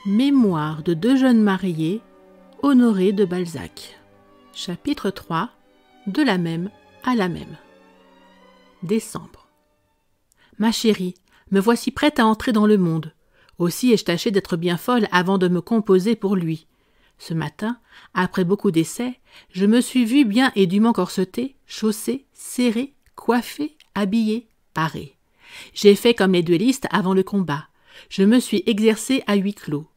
Mémoires de deux jeunes mariés, Honoré de Balzac. Chapitre 3. De la même à la même. Décembre. Ma chérie, me voici prête à entrer dans le monde. Aussi ai-je tâché d'être bien folle avant de me composer pour lui. Ce matin, après beaucoup d'essais, je me suis vue bien et dûment corsetée, chaussée, serrée, coiffée, habillée, parée. J'ai fait comme les duellistes avant le combat. Je me suis exercée à huis clos.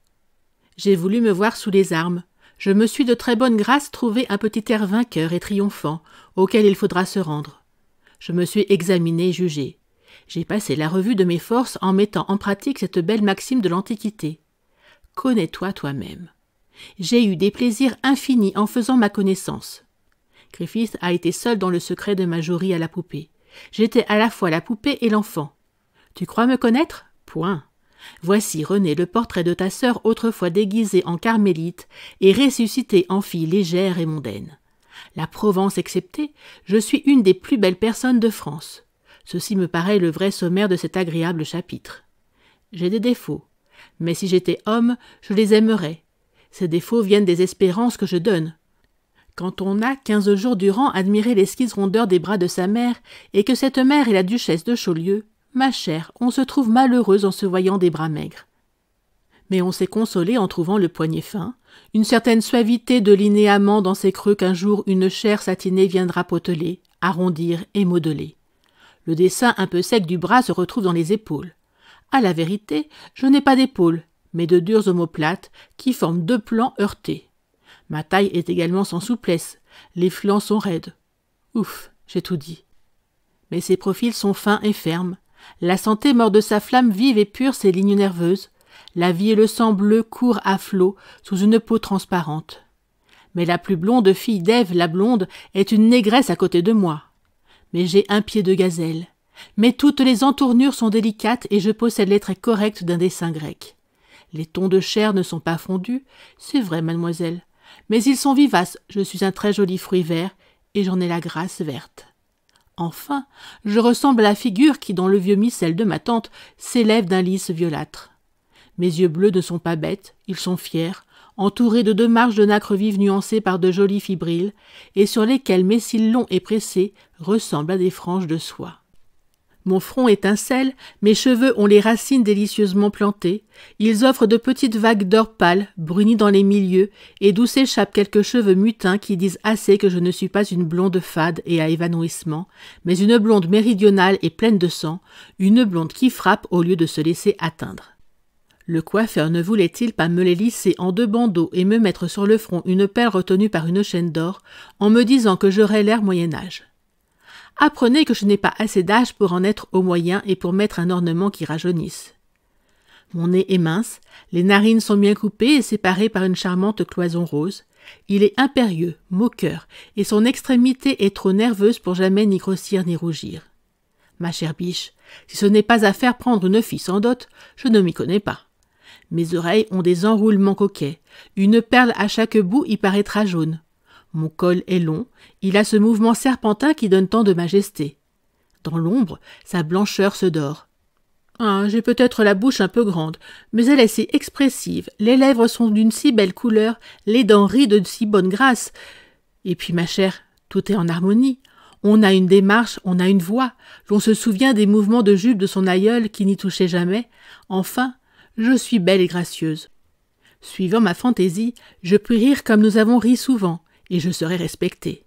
J'ai voulu me voir sous les armes. Je me suis de très bonne grâce trouvé un petit air vainqueur et triomphant, auquel il faudra se rendre. Je me suis examinée et jugée. J'ai passé la revue de mes forces en mettant en pratique cette belle maxime de l'Antiquité. Connais-toi toi-même. J'ai eu des plaisirs infinis en faisant ma connaissance. Griffith a été seul dans le secret de ma joerie à la poupée. J'étais à la fois la poupée et l'enfant. Tu crois me connaître? Point. Voici, René, le portrait de ta sœur autrefois déguisée en carmélite et ressuscitée en fille légère et mondaine. La Provence exceptée, je suis une des plus belles personnes de France. Ceci me paraît le vrai sommaire de cet agréable chapitre. J'ai des défauts, mais si j'étais homme, je les aimerais. Ces défauts viennent des espérances que je donne. Quand on a 15 jours durant admiré l'exquise rondeur des bras de sa mère et que cette mère est la duchesse de Chaulieu, ma chère, on se trouve malheureuse en se voyant des bras maigres. Mais on s'est consolé en trouvant le poignet fin, une certaine suavité de linéament dans ces creux qu'un jour une chair satinée viendra poteler, arrondir et modeler. Le dessin un peu sec du bras se retrouve dans les épaules. À la vérité, je n'ai pas d'épaules, mais de dures omoplates qui forment deux plans heurtés. Ma taille est également sans souplesse, les flancs sont raides. Ouf, j'ai tout dit. Mais ses profils sont fins et fermes. La santé mord de sa flamme vive et pure ses lignes nerveuses. La vie et le sang bleu courent à flots sous une peau transparente. Mais la plus blonde fille d'Ève, la blonde, est une négresse à côté de moi. Mais j'ai un pied de gazelle. Mais toutes les entournures sont délicates et je possède les traits corrects d'un dessin grec. Les tons de chair ne sont pas fondus, c'est vrai, mademoiselle. Mais ils sont vivaces, je suis un très joli fruit vert et j'en ai la grâce verte. Enfin, je ressemble à la figure qui, dans le vieux missel de ma tante, s'élève d'un lys violâtre. Mes yeux bleus ne sont pas bêtes, ils sont fiers, entourés de deux marges de nacre vive nuancées par de jolis fibrilles, et sur lesquels mes cils longs et pressés ressemblent à des franges de soie. Mon front étincelle, mes cheveux ont les racines délicieusement plantées, ils offrent de petites vagues d'or pâle, brunies dans les milieux, et d'où s'échappent quelques cheveux mutins qui disent assez que je ne suis pas une blonde fade et à évanouissement, mais une blonde méridionale et pleine de sang, une blonde qui frappe au lieu de se laisser atteindre. Le coiffeur ne voulait-il pas me les lisser en deux bandeaux et me mettre sur le front une perle retenue par une chaîne d'or, en me disant que j'aurais l'air Moyen-Âge? Apprenez que je n'ai pas assez d'âge pour en être au moyen et pour mettre un ornement qui rajeunisse. Mon nez est mince, les narines sont bien coupées et séparées par une charmante cloison rose. Il est impérieux, moqueur, et son extrémité est trop nerveuse pour jamais ni grossir ni rougir. Ma chère biche, si ce n'est pas à faire prendre une fille sans dot, je ne m'y connais pas. Mes oreilles ont des enroulements coquets, une perle à chaque bout y paraîtra jaune. Mon col est long, il a ce mouvement serpentin qui donne tant de majesté. Dans l'ombre, sa blancheur se dore. Ah, j'ai peut-être la bouche un peu grande, mais elle est si expressive, les lèvres sont d'une si belle couleur, les dents rient de si bonne grâce. Et puis, ma chère, tout est en harmonie. On a une démarche, on a une voix, l'on se souvient des mouvements de jupe de son aïeul qui n'y touchait jamais. Enfin, je suis belle et gracieuse. Suivant ma fantaisie, je puis rire comme nous avons ri souvent, et je serai respectée.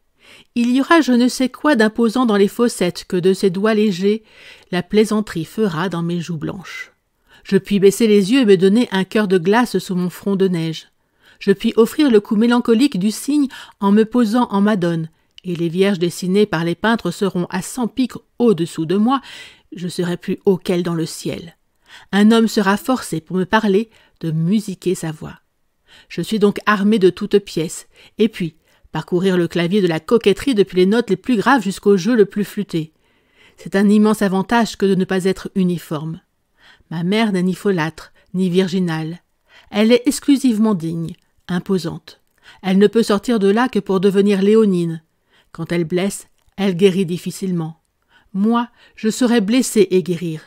Il y aura je ne sais quoi d'imposant dans les fossettes que de ses doigts légers la plaisanterie fera dans mes joues blanches. Je puis baisser les yeux et me donner un cœur de glace sous mon front de neige. Je puis offrir le coup mélancolique du cygne en me posant en Madone, et les vierges dessinées par les peintres seront à 100 piques au-dessous de moi, je serai plus haut qu'elles dans le ciel. Un homme sera forcé, pour me parler, de musiquer sa voix. Je suis donc armée de toutes pièces, et puis, parcourir le clavier de la coquetterie depuis les notes les plus graves jusqu'au jeu le plus flûté. C'est un immense avantage que de ne pas être uniforme. Ma mère n'est ni folâtre, ni virginale. Elle est exclusivement digne, imposante. Elle ne peut sortir de là que pour devenir léonine. Quand elle blesse, elle guérit difficilement. Moi, je saurais blesser et guérir.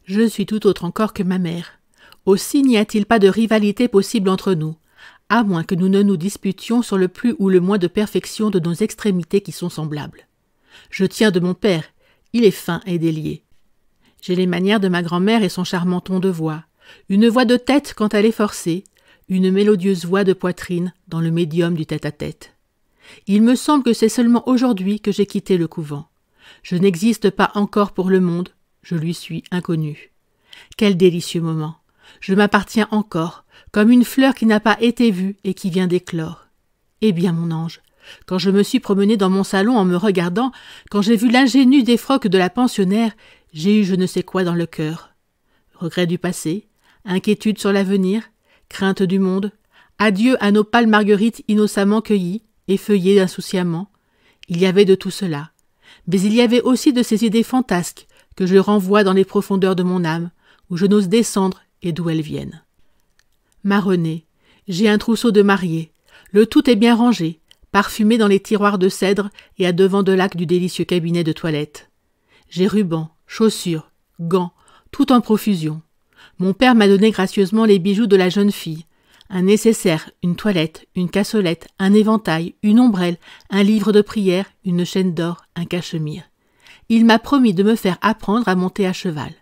Je suis tout autre encore que ma mère. Aussi n'y a-t-il pas de rivalité possible entre nous, à moins que nous ne nous disputions sur le plus ou le moins de perfection de nos extrémités qui sont semblables. Je tiens de mon père, il est fin et délié. J'ai les manières de ma grand-mère et son charmant ton de voix, une voix de tête quand elle est forcée, une mélodieuse voix de poitrine dans le médium du tête-à-tête. Il me semble que c'est seulement aujourd'hui que j'ai quitté le couvent. Je n'existe pas encore pour le monde, je lui suis inconnu. Quel délicieux moment! Je m'appartiens encore, comme une fleur qui n'a pas été vue et qui vient d'éclore. Eh bien, mon ange, quand je me suis promenée dans mon salon en me regardant, quand j'ai vu l'ingénu défroque de la pensionnaire, j'ai eu je ne sais quoi dans le cœur. Regret du passé, inquiétude sur l'avenir, crainte du monde, adieu à nos pâles marguerites innocemment cueillies, effeuillées insouciamment. Il y avait de tout cela. Mais il y avait aussi de ces idées fantasques que je renvoie dans les profondeurs de mon âme, où je n'ose descendre et d'où elles viennent. Ma Renée, j'ai un trousseau de mariée. Le tout est bien rangé, parfumé dans les tiroirs de cèdre et à devant de laque du délicieux cabinet de toilette. J'ai rubans, chaussures, gants, tout en profusion. Mon père m'a donné gracieusement les bijoux de la jeune fille. Un nécessaire, une toilette, une cassolette, un éventail, une ombrelle, un livre de prière, une chaîne d'or, un cachemire. Il m'a promis de me faire apprendre à monter à cheval.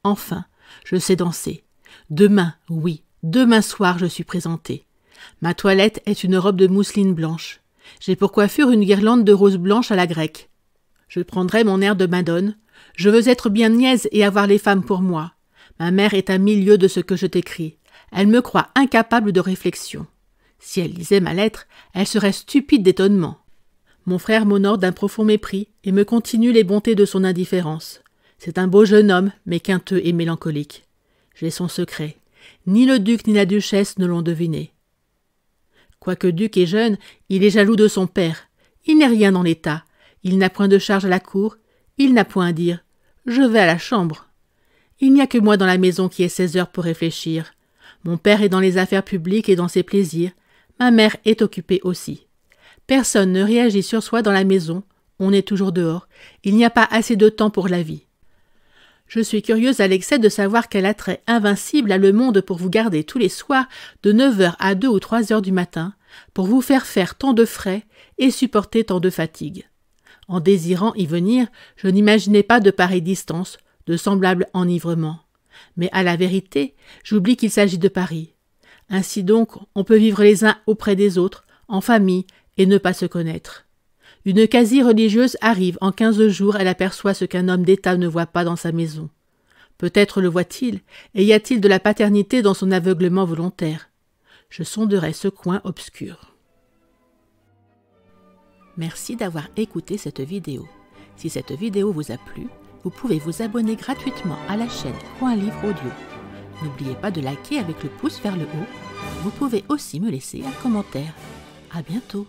Enfin, je sais danser. Demain, oui, demain soir je suis présentée. Ma toilette est une robe de mousseline blanche. J'ai pour coiffure une guirlande de roses blanches à la grecque. Je prendrai mon air de Madone. Je veux être bien niaise et avoir les femmes pour moi. Ma mère est à 1000 lieues de ce que je t'écris. Elle me croit incapable de réflexion. Si elle lisait ma lettre, elle serait stupide d'étonnement. Mon frère m'honore d'un profond mépris et me continue les bontés de son indifférence. C'est un beau jeune homme, mais quinteux et mélancolique. J'ai son secret. Ni le duc ni la duchesse ne l'ont deviné. Quoique duc et jeune, il est jaloux de son père. Il n'est rien dans l'état. Il n'a point de charge à la cour. Il n'a point à dire « Je vais à la chambre ». Il n'y a que moi dans la maison qui ai 16 heures pour réfléchir. Mon père est dans les affaires publiques et dans ses plaisirs. Ma mère est occupée aussi. Personne ne réagit sur soi dans la maison. On est toujours dehors. Il n'y a pas assez de temps pour la vie. Je suis curieuse à l'excès de savoir quel attrait invincible a le monde pour vous garder tous les soirs de 9 heures à 2 ou 3 heures du matin, pour vous faire tant de frais et supporter tant de fatigues. En désirant y venir, je n'imaginais pas de pareille distance, de semblable enivrement. Mais à la vérité, j'oublie qu'il s'agit de Paris. Ainsi donc, on peut vivre les uns auprès des autres, en famille, et ne pas se connaître. Une quasi-religieuse arrive, en 15 jours, elle aperçoit ce qu'un homme d'État ne voit pas dans sa maison. Peut-être le voit-il, et y a-t-il de la paternité dans son aveuglement volontaire. Je sonderai ce coin obscur. Merci d'avoir écouté cette vidéo. Si cette vidéo vous a plu, vous pouvez vous abonner gratuitement à la chaîne Coin Livre Audio. N'oubliez pas de liker avec le pouce vers le haut. Vous pouvez aussi me laisser un commentaire. À bientôt.